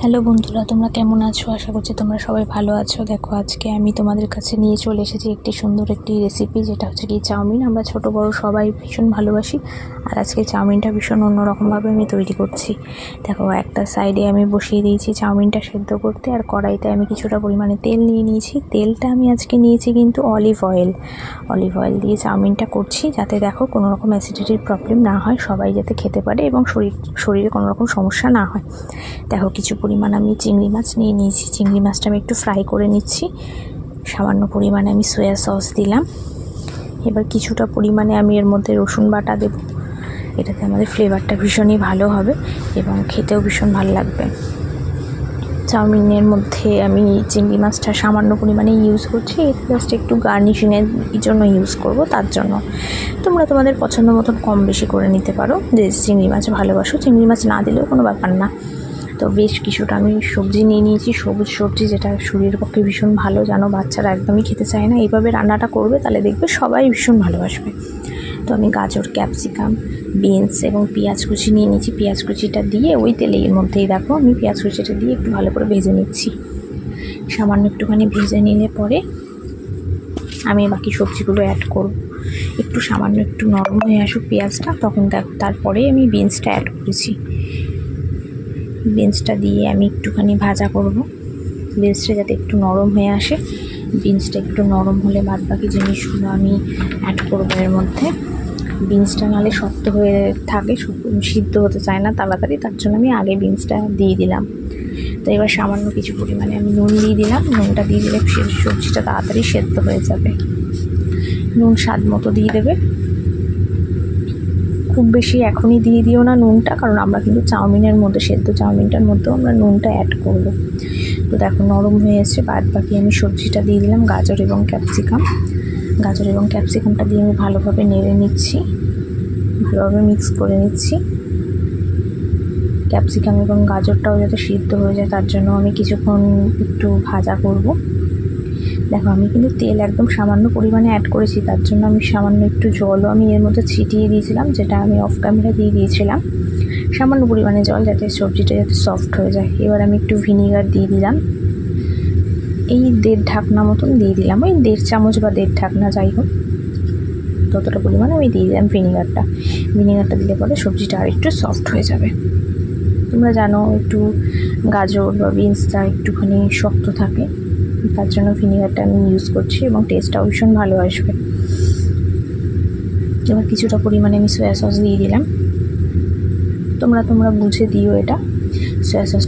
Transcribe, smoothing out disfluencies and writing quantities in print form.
Hello বন্ধুরা, তোমরা কেমন আছো? আশা করছি তোমরা সবাই ভালো আছো। দেখো, আজকে আমি তোমাদের কাছে নিয়ে চলে এসেছি একটি সুন্দর একটি রেসিপি, যেটা হচ্ছে কি চাউমিন। আমরা ছোট বড় সবাই ভীষণ ভালোবাসি, আর আজকে চাউমিনটা ভীষণ অন্যরকমভাবে আমি তৈরি করছি। দেখো, একটা সাইডে আমি বসিয়ে দিয়েছি চাউমিনটা সেদ্ধ করতে, আর কড়াইতে আমি কিছুটা পরিমাণে তেল নিয়ে নিয়েছি। তেলটা আমি আজকে নিয়েছি কিন্তু অলিভ অয়েল দিয়ে চাউমিনটা করছি, যাতে দেখো কোনো রকম অ্যাসিডিটির প্রবলেম না হয়, সবাই যাতে খেতে পারে এবং শরীরে কোনো রকম সমস্যা না হয়। দেখো, কিছু পরিমাণ আমি চিংড়ি মাছ নিয়ে নিয়েছি। চিংড়ি মাছটা আমি একটু ফ্রাই করে নিচ্ছি। সামান্য পরিমাণে আমি সয়া সস দিলাম। এবার কিছুটা পরিমাণে আমি এর মধ্যে রসুন বাটা দেব। এটাতে আমাদের ফ্লেভারটা ভীষণই ভালো হবে এবং খেতেও ভীষণ ভালো লাগবে। চাউমিনের মধ্যে আমি চিংড়ি মাছটা সামান্য পরিমাণে ইউজ করছি, এটা জাস্ট একটু গার্নিশিংয়ের জন্য ইউজ করব। তার জন্য তোমরা তোমাদের পছন্দ মতন কম বেশি করে নিতে পারো। যে চিংড়ি মাছ ভালোবাসো, চিংড়ি মাছ না দিলেও কোনো ব্যাপার না। তো বেশ কিছুটা আমি সবজি নিয়ে নিয়েছি, সবুজ সবজি, যেটা শরীরের পক্ষে ভীষণ ভালো। জানো, বাচ্চারা একদমই খেতে চায় না। এইভাবে রান্নাটা করবে, তাহলে দেখবে সবাই ভীষণ ভালোবাসবে। তো আমি গাজর, ক্যাপসিকাম, বিনস এবং পেঁয়াজ কুচি নিয়ে নিয়েছি। পেঁয়াজ কুচিটা দিয়ে ওই তেলের মধ্যেই দেখো আমি পেঁয়াজ কুচিটা দিয়ে একটু ভালো করে ভেজে নিচ্ছি। সামান্য একটুখানি ভেজে নিলে পরে আমি বাকি সবজিগুলো অ্যাড করব। একটু সামান্য একটু নরম হয়ে আসুক পেঁয়াজটা, তখন দেখো তারপরে আমি বিনসটা অ্যাড করেছি। বিনসটা দিয়ে আমি একটুখানি ভাজা করব। বিনসটা যাতে একটু নরম হয়ে আসে। বিনসটা একটু নরম হলে বাদ বাকি জিনিসগুলো আমি অ্যাড করবো এর মধ্যে। বিনসটা নাহলে শক্ত হয়ে থাকে, সিদ্ধ হতে চায় না তাড়াতাড়ি, তার জন্য আমি আগে বিনসটা দিয়ে দিলাম। তো এবার সামান্য কিছু পরিমাণে আমি নুন দিয়ে দিলাম। নুনটা দিয়ে দিলে সবজিটা তাড়াতাড়ি সেদ্ধ হয়ে যাবে। নুন স্বাদ মতো দিয়ে দেবে। খুব বেশি এখনই দিয়ে দিও না নুনটা, কারণ আমরা কিন্তু চাউমিনের মধ্যে, সেদ্ধ চাউমিনটার মধ্যেও আমরা নুনটা অ্যাড করব। তো দেখো, নরম হয়ে এসেছে। বাদ বাকি আমি সবজিটা দিয়ে দিলাম, গাজর এবং ক্যাপসিকামটা দিয়ে আমি ভালোভাবে নেড়ে নিচ্ছি, ভালোভাবে মিক্স করে নিচ্ছি। ক্যাপসিকাম এবং গাজরটাও যাতে সিদ্ধ হয়ে যায়, তার জন্য আমি কিছুক্ষণ একটু ভাজা করব। দেখো, আমি কিন্তু তেল একদম সামান্য পরিমাণে অ্যাড করেছি, তার জন্য আমি সামান্য একটু জলও আমি এর মধ্যে ছিটিয়ে দিয়েছিলাম, যেটা আমি অফ ক্যামেরা দিয়ে দিয়েছিলাম। সামান্য পরিমাণে জল, যাতে সবজিটা যাতে সফট হয়ে যায়। এবার আমি একটু ভিনিগার দিয়ে দিলাম, এই 1.5 ঢাকনা মতন দিয়ে দিলাম, ওই 1.5 চামচ বা 1.5 ঢাকনা, যাই হোক ততটা পরিমাণে আমি দিয়ে দিলাম ভিনিগারটা দিলে পরে সবজিটা আর একটু সফট হয়ে যাবে। তোমরা জানো, একটু গাজর বা বিনসটা একটুখানি শক্ত থাকে, তার জন্য ভিনিগারটা আমি ইউজ করছি এবং টেস্টটাও ভীষণ ভালো আসবে। এবার কিছুটা পরিমাণে আমি সয়া সস দিয়ে দিলাম। তোমরা বুঝে দিও এটা। Soya sauce